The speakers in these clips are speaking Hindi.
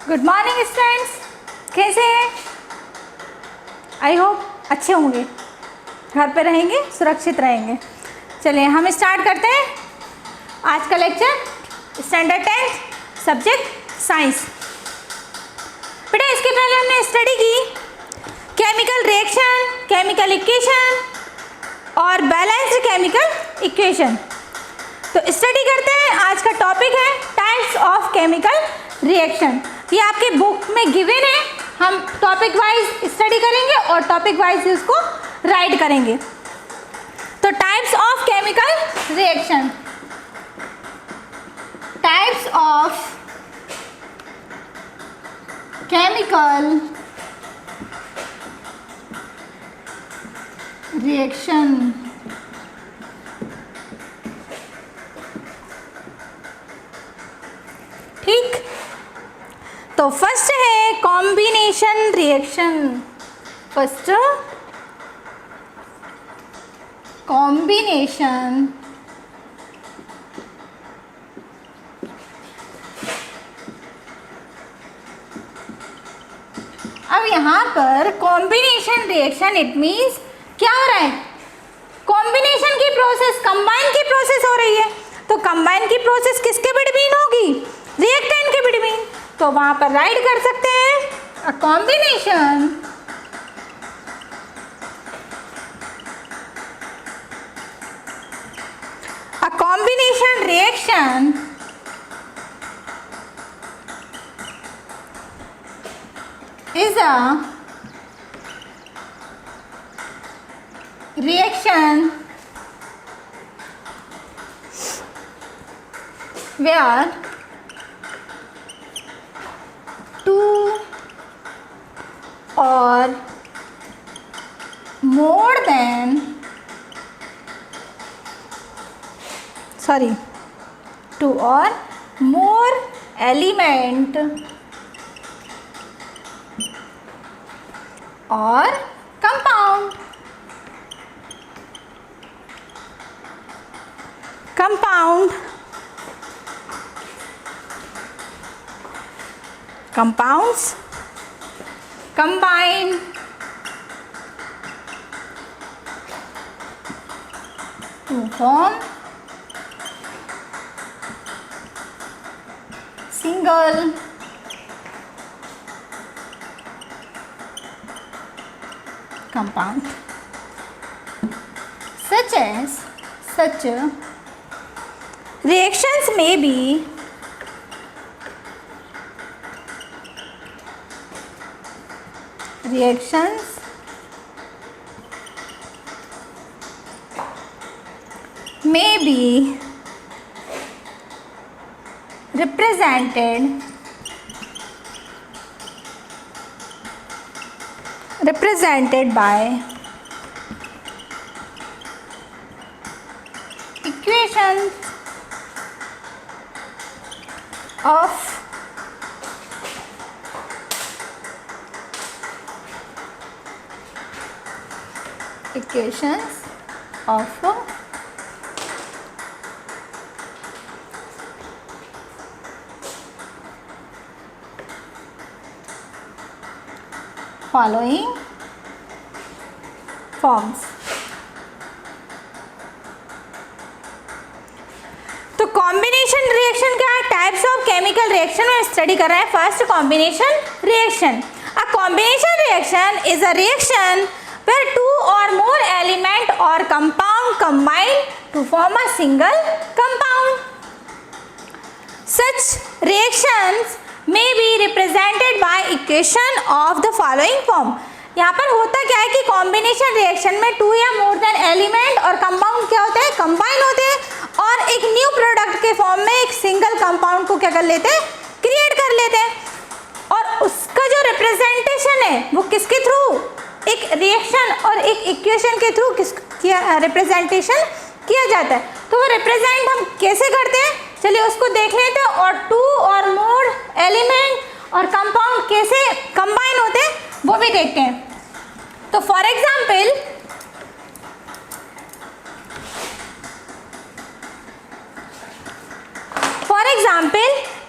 गुड मॉर्निंग स्टूडेंट्स, कैसे हैं? आई होप अच्छे होंगे, घर पे रहेंगे, सुरक्षित रहेंगे। चलिए हम स्टार्ट करते हैं आज का लेक्चर। Standard 10 subject science. बेटा इसके पहले हमने स्टडी की केमिकल रिएक्शन, केमिकल इक्वेशन और बैलेंस्ड केमिकल इक्वेशन। तो स्टडी करते हैं। आज का टॉपिक है टाइप्स ऑफ केमिकल रिएक्शन। ये आपके बुक में गिवन है, हम टॉपिक वाइज स्टडी करेंगे और टॉपिक वाइज उसको राइट करेंगे। तो types of chemical reaction, types of chemical reaction. ठीक, तो फर्स्ट है कॉम्बिनेशन रिएक्शन। फर्स्ट कॉम्बिनेशन अब यहाँ पर कॉम्बिनेशन रिएक्शन इट मीन्स क्या हो रहा है? कॉम्बिनेशन की प्रोसेस, कंबाइन की प्रोसेस हो रही है। तो कंबाइन की प्रोसेस किसके बिटवीन होगी? रिएक्टेंट के बिटवीन। तो वहां पर राइट कर सकते हैं a combination reaction is a reaction where two or more than two or more element or compound compounds combine to form single compound. Such reactions may be represented by equations of following forms. तो कॉम्बिनेशन रिएक्शन क्या है? टाइप्स ऑफ केमिकल रिएक्शन में स्टडी कर रहे हैं। First combination reaction. A combination reaction is a reaction where two or more element or compound combine to form a single compound. Such reactions may be represented by equation of the following form. यहाँ पर होता क्या है कि कॉम्बिनेशन रिएक्शन में टू या मोर देन एलिमेंट और कंपाउंड क्या होते हैं? कंबाइन होते हैं और एक न्यू प्रोडक्ट के फॉर्म में एक सिंगल कंपाउंड को क्या कर लेते हैं? क्रिएट कर लेते हैं। और उसका जो रिप्रेजेंटेशन है वो किसके थ्रू? एक रिएक्शन और एक इक्वेशन के थ्रू रिप्रेजेंटेशन किया जाता है। तो वो रिप्रेजेंट हम कैसे करते हैं? चलिए उसको देख लेते हैं। और टू और मोर एलिमेंट और कंपाउंड कैसे कंबाइन होते हैं वो भी देखते हैं। तो फॉर एग्जाम्पल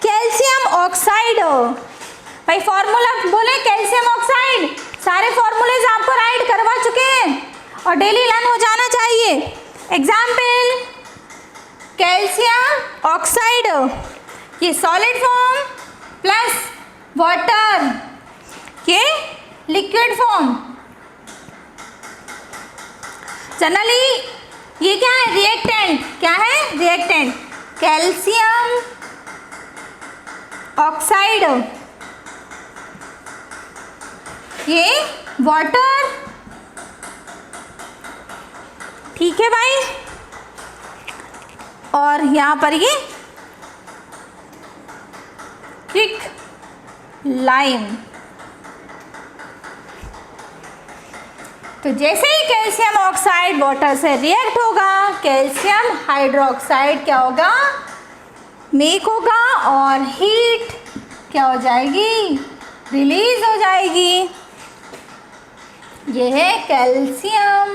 calcium oxide भाई फॉर्मूला बोले कैल्शियम ऑक्साइड, सारे फॉर्मूलेज आपको राइट करवा चुके हैं और डेली लर्न हो जाना चाहिए। एग्जाम्पल, कैल्शियम ऑक्साइड ये सॉलिड फॉर्म प्लस वाटर ये लिक्विड फॉर्म। जनरली ये क्या है, रिएक्टेंट। क्या है, रिएक्टेंट। कैल्शियम ऑक्साइड ये वाटर, ठीक है भाई। और यहां पर ये क्विक लाइम। तो जैसे ही कैल्शियम ऑक्साइड वाटर से रिएक्ट होगा, कैल्शियम हाइड्रोक्साइड क्या होगा, मेक होगा और हीट क्या हो जाएगी, रिलीज हो जाएगी। ये है कैल्शियम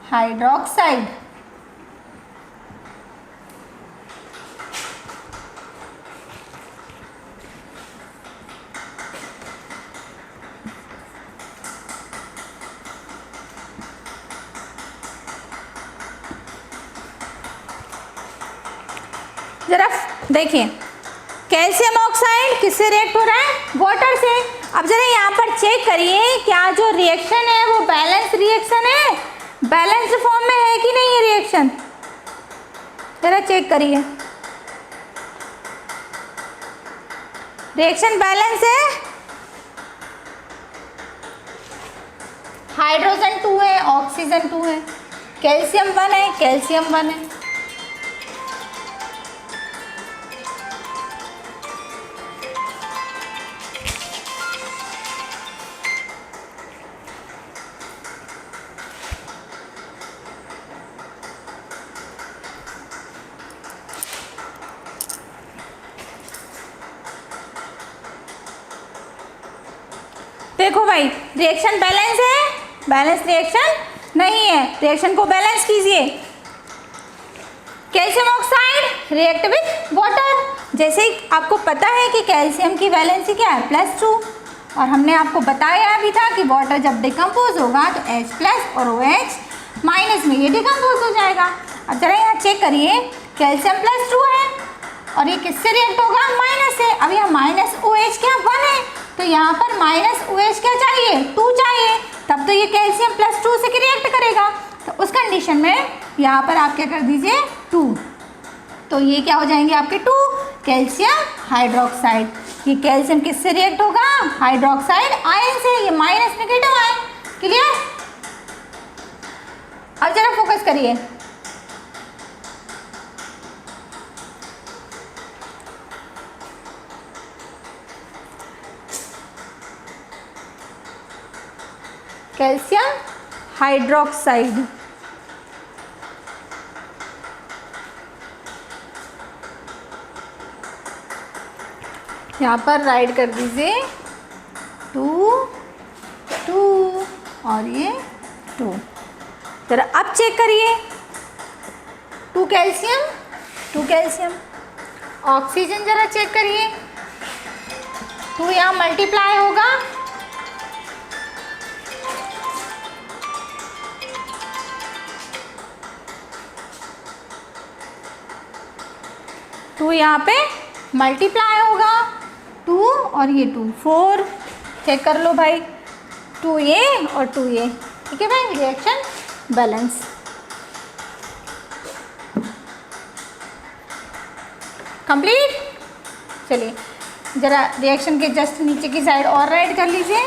हाइड्रोक्साइड। जरा देखिए, कैल्शियम ऑक्साइड किससे रिएक्ट हो रहा है, वाटर से। अब जरा यहाँ पर चेक करिए, क्या जो रिएक्शन है वो बैलेंस रिएक्शन है, बैलेंस्ड फॉर्म में है कि नहीं है रिएक्शन, जरा चेक करिए। रिएक्शन बैलेंस है, हाइड्रोजन 2 है, ऑक्सीजन 2 है, कैल्शियम 1 है, कैल्शियम 1 है। देखो भाई, रिएक्शन बैलेंस है, बैलेंस रिएक्शन नहीं है, रिएक्शन को बैलेंस कीजिए। Calcium oxide react with water. जैसे ही आपको पता है कि कैल्शियम की वैलेंसी क्या है, +2, और हमने आपको बताया भी था कि वाटर जब डिकम्पोज होगा तो H+ और OH- में ये डिकम्पोज हो जाएगा। अब जरा यहाँ चेक करिए, कैल्शियम +2 है और ये किससे रिएक्ट होगा, माइनस से। अब यहाँ -OH क्या 1 है, तो यहाँ पर -OH क्या चाहिए, 2 चाहिए, तब तो ये कैल्शियम +2 से रिएक्ट करेगा। तो उस कंडीशन में यहाँ पर आप क्या कर दीजिए, 2, तो ये क्या हो जाएंगे आपके 2 कैल्शियम हाइड्रोक्साइड। ये कैल्शियम किससे रिएक्ट होगा, हाइड्रोक्साइड आयन से, ये माइनस नेगेटिव आयन। क्लियर। अब जरा फोकस करिए, कैल्शियम हाइड्रोक्साइड, यहाँ पर राइट कर दीजिए 2, 2 और ये 2। जरा अब चेक करिए, 2 कैल्शियम, 2 कैल्शियम। ऑक्सीजन जरा चेक करिए, 2 यहाँ मल्टीप्लाई होगा, तो यहाँ पे मल्टीप्लाई होगा, 2 और ये 2, 4। चेक कर लो भाई, 2 ये और 2 ये, ठीक है भाई, रिएक्शन बैलेंस। कंप्लीट। चलिए जरा रिएक्शन के जस्ट नीचे की साइड और राइट कर लीजिए।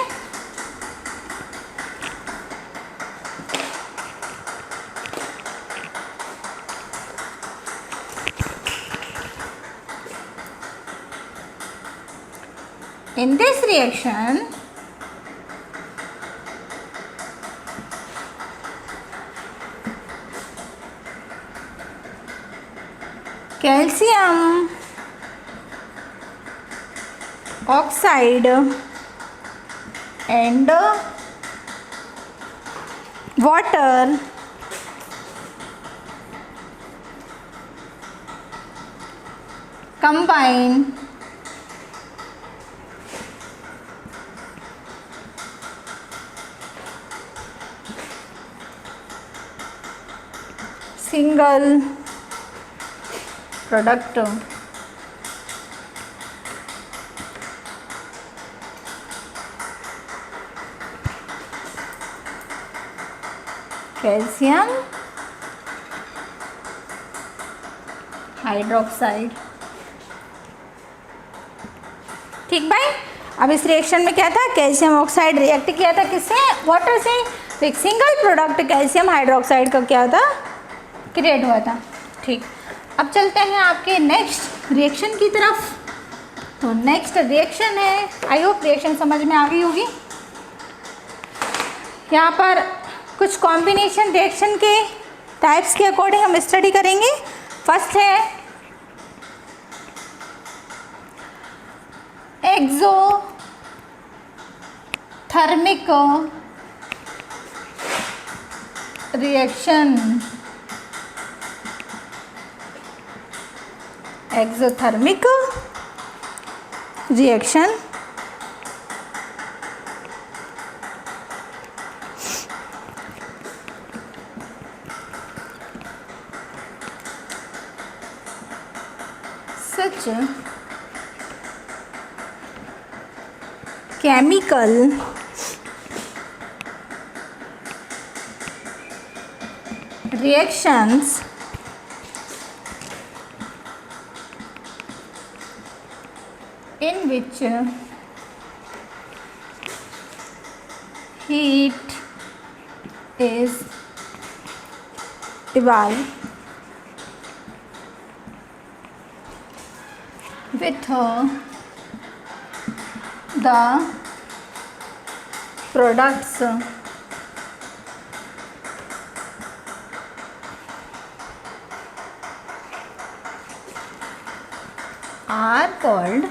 In this reaction, calcium oxide and water combine single product calcium hydroxide. ठीक भाई, अब इस रिएक्शन में क्या था, कैल्शियम ऑक्साइड रिएक्ट किया था किससे, वाटर से, तो एक सिंगल प्रोडक्ट कैल्शियम हाइड्रोक्साइड का क्या था, क्रिएट हुआ था। ठीक, अब चलते हैं आपके नेक्स्ट रिएक्शन की तरफ। तो नेक्स्ट रिएक्शन है, आई होप रिएक्शन समझ में आ गई होगी। यहाँ पर कुछ कॉम्बिनेशन रिएक्शन के टाइप्स के अकॉर्डिंग हम स्टडी करेंगे। फर्स्ट है exothermic reaction. Exothermic reaction such chemical reactions in which heat is evolved with the products are called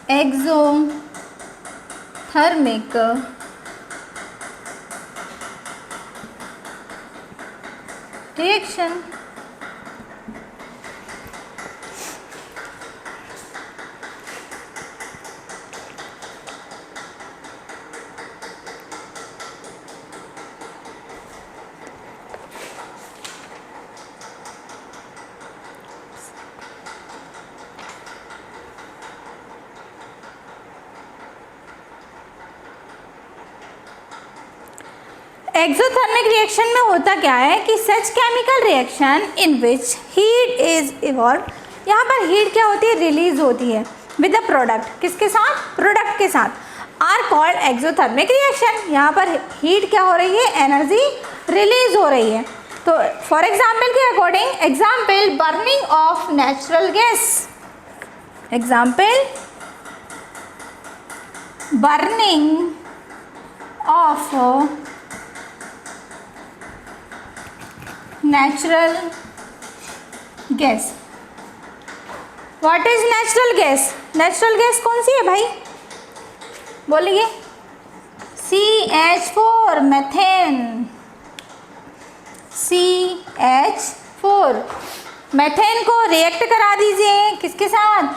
exothermic reaction। Exothermic reaction में होता क्या है कि such chemical reaction in which heat is evolve, यहाँ पर हीट क्या होती है, रिलीज होती है विद द प्रोडक्ट, किसके साथ, प्रोडक्ट के साथ, आर कॉल्ड एक्सोथर्मिक रिएक्शन। यहाँ पर हीट क्या हो रही है, एनर्जी रिलीज हो रही है। तो फॉर एग्जाम्पल के according, example burning of natural gas, example burning of natural gas. What is natural gas, natural gas कौन सी है भाई, बोलिए, CH4 मेथेन, CH4 मेथेन को रिएक्ट करा दीजिए किसके साथ,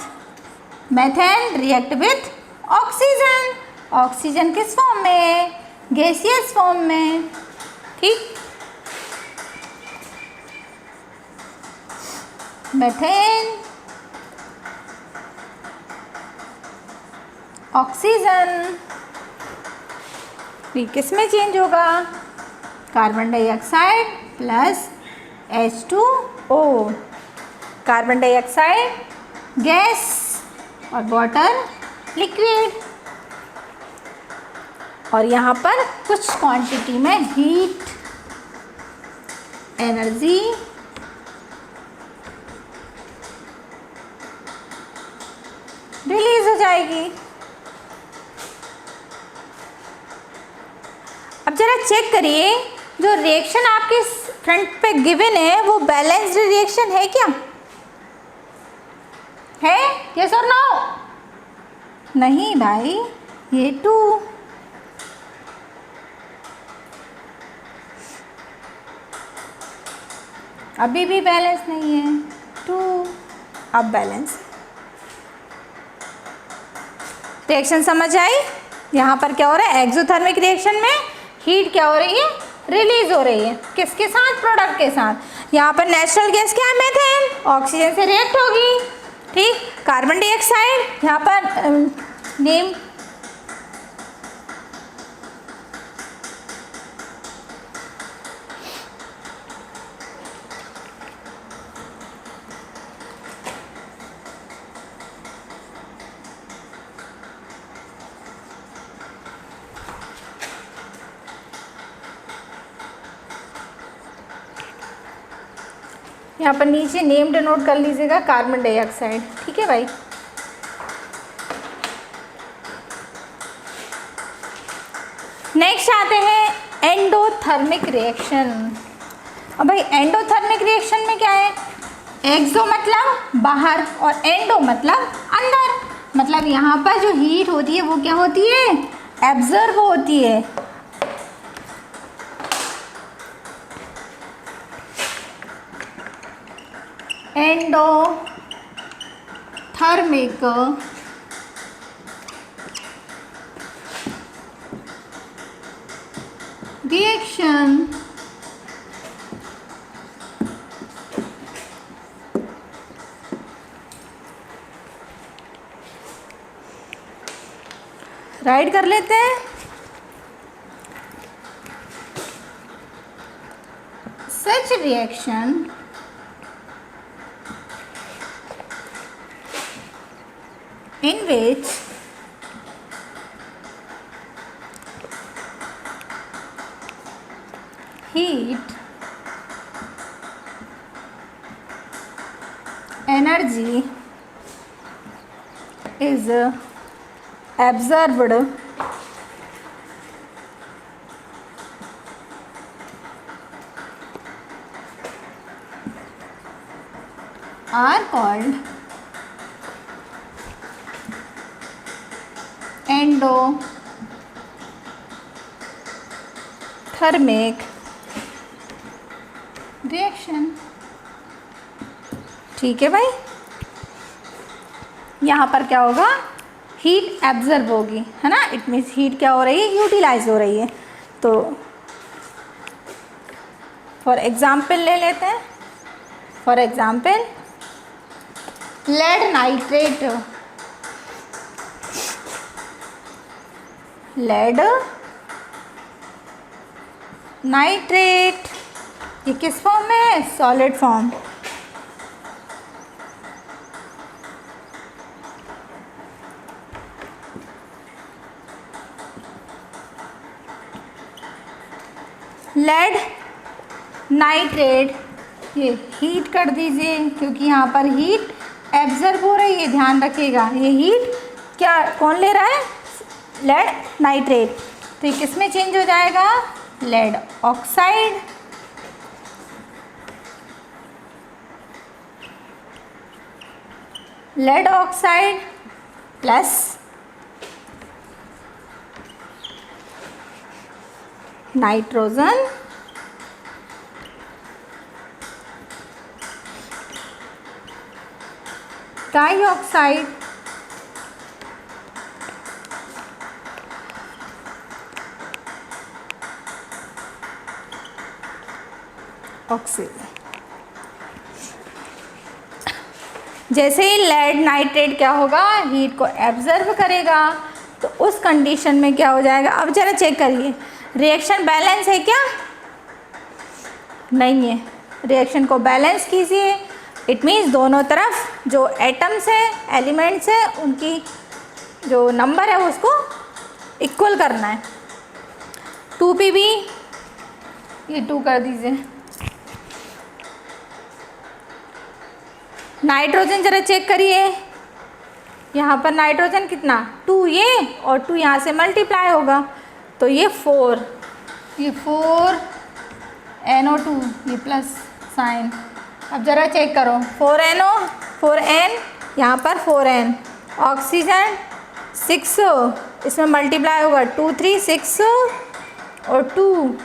methane react with oxygen, oxygen किस फॉर्म में, गैसियस फॉर्म में। ठीक, मेथेन ऑक्सीजन, किस में चेंज होगा, carbon dioxide plus H2O, carbon dioxide gas और वाटर लिक्विड, और यहाँ पर कुछ क्वांटिटी में हीट एनर्जी रिलीज हो जाएगी। अब जरा चेक करिए, जो रिएक्शन आपके फ्रंट पे गिवन है वो बैलेंस्ड रिएक्शन है क्या, है, यस और नो, नहीं भाई, ये 2, अभी भी बैलेंस नहीं है, 2, अब बैलेंस। रिएक्शन समझ आई? यहाँ पर क्या हो रहा है, एक्सोथर्मिक रिएक्शन में हीट क्या हो रही है, रिलीज हो रही है, किसके साथ, प्रोडक्ट के साथ। यहाँ पर नेचुरल गैस क्या है, मीथेन, ऑक्सीजन से रिएक्ट होगी, ठीक। कार्बन डाइऑक्साइड, यहाँ पर नेम यहाँ पर नीचे नेम डिनोट कर लीजिएगा, कार्बन डाइऑक्साइड, ठीक है भाई। नेक्स्ट आते हैं एंडोथर्मिक रिएक्शन। अब भाई एंडोथर्मिक रिएक्शन में क्या है, एक्सो मतलब बाहर और एंडो मतलब अंदर, मतलब यहाँ पर जो हीट होती है वो क्या होती है, एब्जर्व होती है। एंडोथर्मिक रिएक्शन राइट कर लेते हैं। Such reaction in which heat energy is absorbed are called endothermic reaction, ठीक है भाई। यहाँ पर क्या होगा, हीट एब्जर्व होगी, है ना, इट मीन्स हीट क्या हो रही है, यूटिलाइज हो रही है। तो फॉर एग्जाम्पल ले लेते हैं, for example lead nitrate, lead nitrate, ये किस फॉर्म में है, सॉलिड फॉर्म। लेड नाइट्रेट, ये हीट कर दीजिए क्योंकि यहाँ पर हीट एब्जर्व हो रही है, ध्यान रखिएगा। ये हीट क्या कौन ले रहा है, लेड नाइट्रेट। तो ये किस में चेंज हो जाएगा, lead oxide, lead oxide plus nitrogen dioxide oxygen. जैसे ही लेड नाइट्रेट क्या होगा, हीट को एब्जर्व करेगा, तो उस कंडीशन में क्या हो जाएगा। अब जरा चेक करिए, रिएक्शन बैलेंस है क्या, नहीं है। रिएक्शन को बैलेंस कीजिए, इट मीन्स दोनों तरफ जो एटम्स है, एलिमेंट्स है, उनकी जो नंबर है उसको इक्वल करना है। 2pb, ये 2 कर दीजिए। नाइट्रोजन जरा चेक करिए, यहाँ पर नाइट्रोजन कितना 2, ये और 2 यहाँ से मल्टीप्लाई होगा तो ये 4, ये 4 NO2, ये प्लस साइन। अब ज़रा चेक करो, 4NO 4N, यहाँ पर 4N, ऑक्सीजन 6, इसमें मल्टीप्लाई होगा 2 3 6 और 2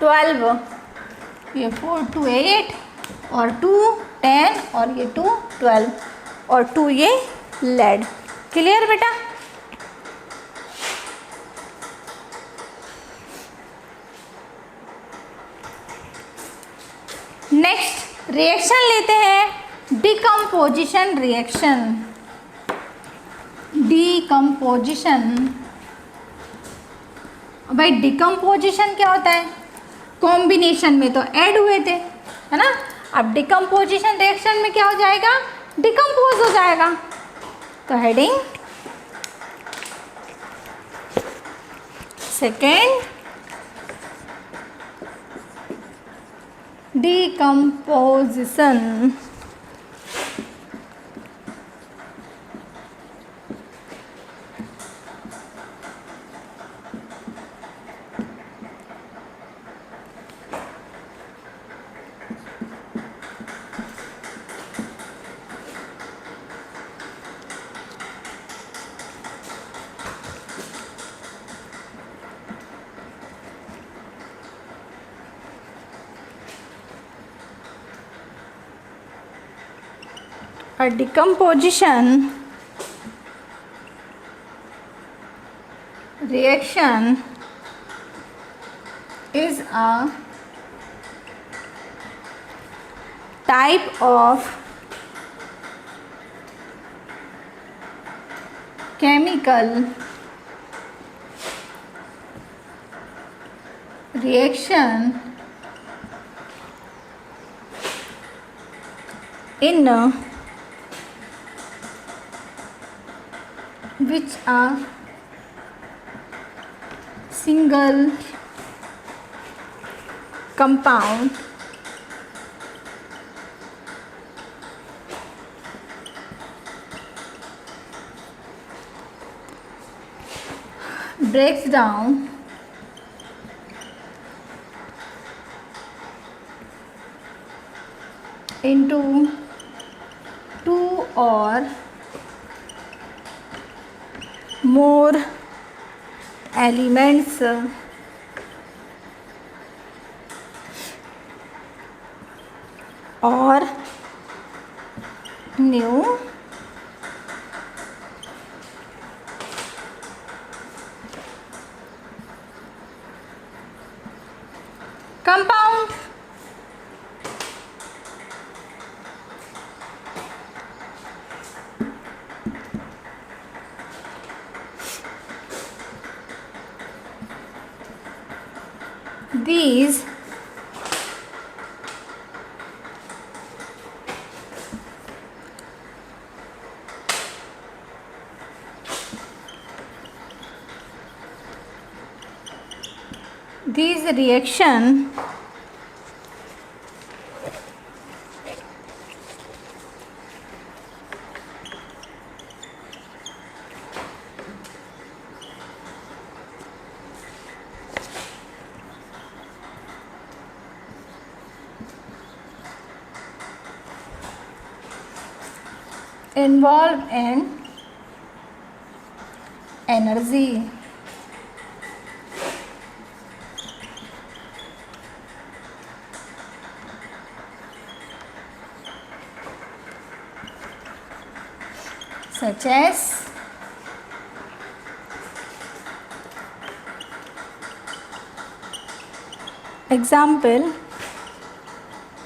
12, ये 4 2 8 और 2 10 और ये 2 12 और 2 ये लेड। क्लियर बेटा? नेक्स्ट रिएक्शन लेते हैं डिकम्पोजिशन रिएक्शन। डिकम्पोजिशन, भाई डिकम्पोजिशन क्या होता है? कॉम्बिनेशन में तो ऐड हुए थे, है ना? अब डिकम्पोजिशन रिएक्शन में क्या हो जाएगा? डिकम्पोज हो जाएगा। तो heading second, decomposition। A decomposition reaction is a type of chemical reaction in which a single compound breaks down into two or more elements or new compound। These reaction involve in energy such as example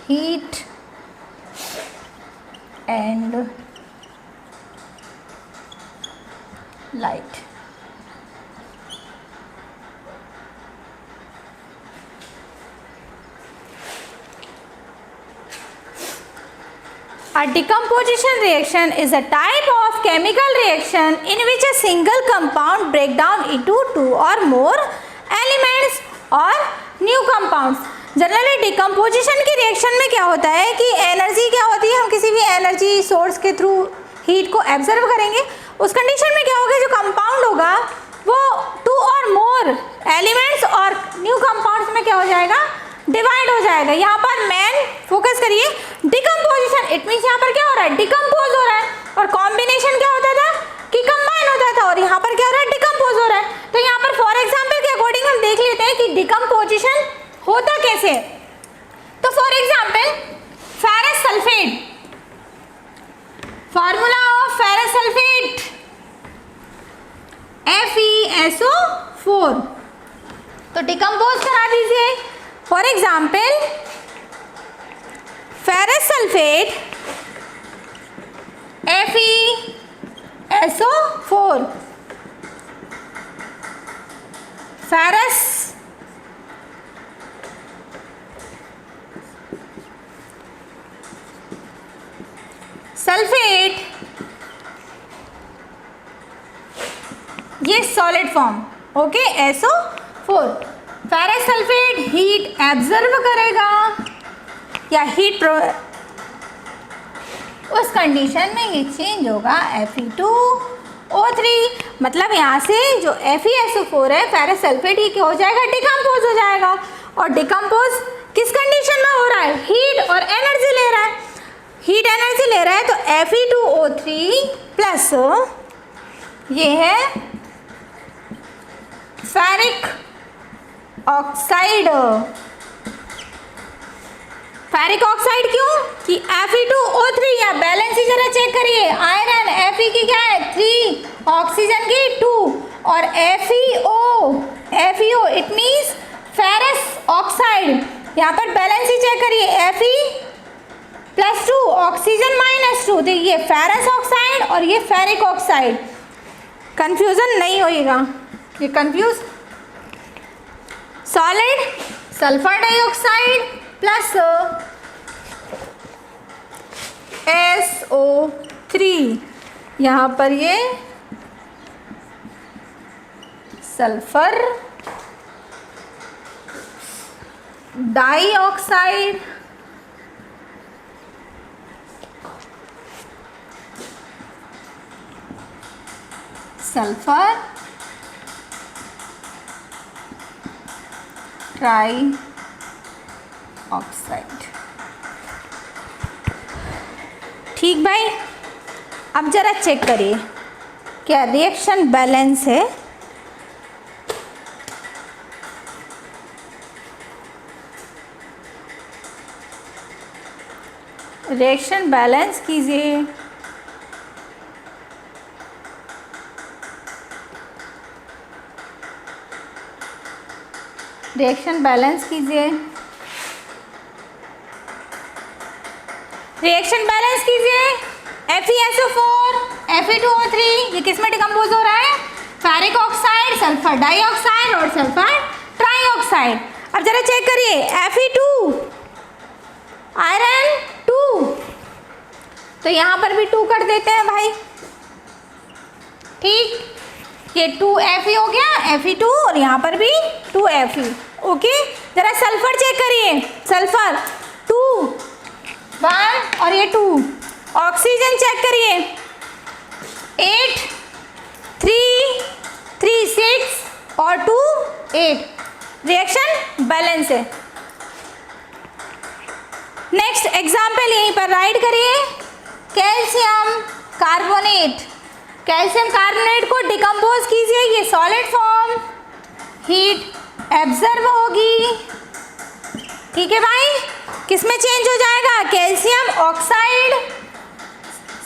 heat and light। A decomposition reaction is a type of chemical reaction in which a single compound break down into two or more elements or new compounds। Generally decomposition की रिएक्शन में क्या होता है कि एनर्जी क्या होती है, हम किसी भी एनर्जी सोर्स के थ्रू हीट को एब्जर्व करेंगे। उस कंडीशन में क्या होगा, जो कंपाउंड होगा वो टू और मोर एलिमेंट्स और न्यू कंपाउंड्स में क्या हो जाएगा, डिवाइड हो जाएगा। यहाँ पर मेन फोकस करिए डिकम्पोजिशन, इट मीन्स यहाँ पर क्या हो रहा है, डिकम्पोज हो रहा है। और कॉम्बिनेशन क्या होता था कि कंबाइन होता था, और यहाँ पर क्या हो रहा है, डिकम्पोज हो रहा है। तो यहाँ पर फॉर एग्जाम्पल के अकॉर्डिंग हम देख लेते हैं कि डिकम्पोजिशन होता formula of ferrous sulphate FeSO4। तो डिकम्पोज करा दीजिए। For example ferrous sulphate FeSO4, ferrous sulphate, ये solid form, okay, SO4। Ferrous sulphate heat absorb करेगा या हीट उस कंडीशन में ये चेंज होगा Fe2O3। मतलब यहाँ से जो FeSO4 है फेरस सल्फेट, ये क्या हो जाएगा, डिकम्पोज हो जाएगा। और डिकम्पोज किस कंडीशन में हो रहा है, हीट और एनर्जी ले रहा है। हीट एनर्जी ले रहा है तो Fe2O3 प्लस ये है फेरिक ऑक्साइड। फेरिक ऑक्साइड क्यों कि Fe2O3, या बैलेंस ही जरा चेक करिए। आयरन Fe की क्या है 3, ऑक्सीजन की 2, और FeO it means ferrous oxide. यहाँ पर बैलेंस ही चेक करिए, Fe+2 ऑक्सीजन -2, तो ये फेरस ऑक्साइड और ये फेरिक ऑक्साइड। कंफ्यूजन नहीं होएगा, ये confuse. Solid sulphur dioxide plus SO3, यहाँ पर ये sulphur dioxide sulphur try oxide. ठीक भाई, अब जरा चेक करिए क्या रिएक्शन बैलेंस है। रिएक्शन बैलेंस कीजिए। रिएक्शन बैलेंस कीजिए। रिएक्शन बैलेंस कीजिए। FeSO4 Fe2O3 ये किस में डिकम्पोज हो रहा है, फेरिक ऑक्साइड, सल्फर डाइऑक्साइड और सल्फर ट्राइऑक्साइड। अब जरा चेक करिए, Fe2 आयरन 2, तो यहाँ पर भी 2 कर देते हैं भाई। ठीक, ये 2Fe हो गया, Fe2, और यहाँ पर भी 2Fe। ओके, जरा सल्फर चेक करिए। सल्फर 2 1 और ये 2। ऑक्सीजन चेक करिए, 8 3 3 6 और 2 8। रिएक्शन बैलेंस है। नेक्स्ट एग्जाम्पल यहीं पर राइट करिए। कैल्शियम कार्बोनेट, कैल्शियम कार्बोनेट को डिकम्पोज कीजिए। ये सॉलिड फॉर्म, हीट एब्जर्व होगी। ठीक है भाई, किस में चेंज हो जाएगा, calcium oxide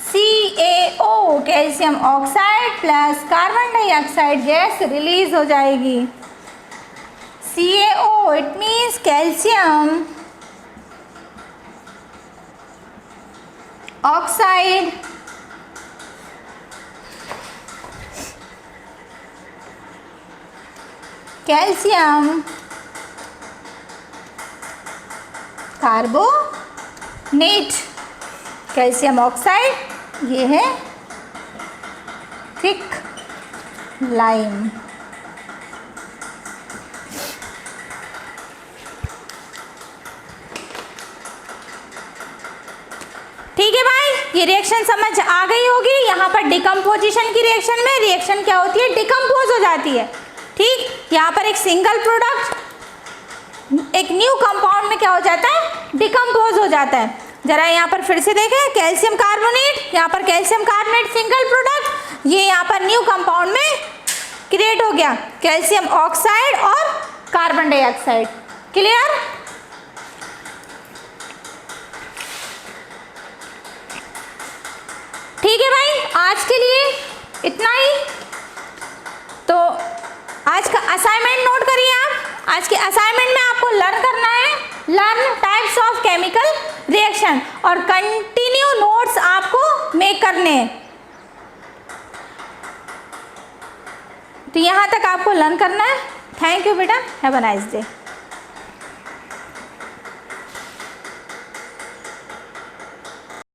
CaO, calcium oxide plus carbon dioxide gas release हो जाएगी। CaO it means calcium oxide calcium carbonate, calcium oxide, ये है थिक लाइम। ठीक है भाई, ये रिएक्शन समझ आ गई होगी। यहाँ पर डिकम्पोजिशन की रिएक्शन में रिएक्शन क्या होती है, डिकम्पोज हो जाती है। ठीक, यहाँ पर एक सिंगल प्रोडक्ट एक न्यू कंपाउंड में क्या हो जाता है, डिकम्पोज हो जाता है। जरा यहाँ पर फिर से देखें, कैल्शियम कार्बोनेट, यहाँ पर कैल्शियम कार्बोनेट सिंगल प्रोडक्ट, ये यहाँ पर न्यू कंपाउंड में क्रिएट हो गया कैल्शियम ऑक्साइड और कार्बन डाइऑक्साइड। क्लियर? ठीक। ठीक है भाई, आज के लिए इतना ही। तो आज का असाइनमेंट नोट करिए आप। आज के असाइनमेंट में आपको लर्न करना है, learn types of chemical reaction, और कंटिन्यू नोट्स आपको मेक करने हैं। तो यहाँ तक आपको लर्न करना है। थैंक यू बेटा, हैव अ नाइस डे।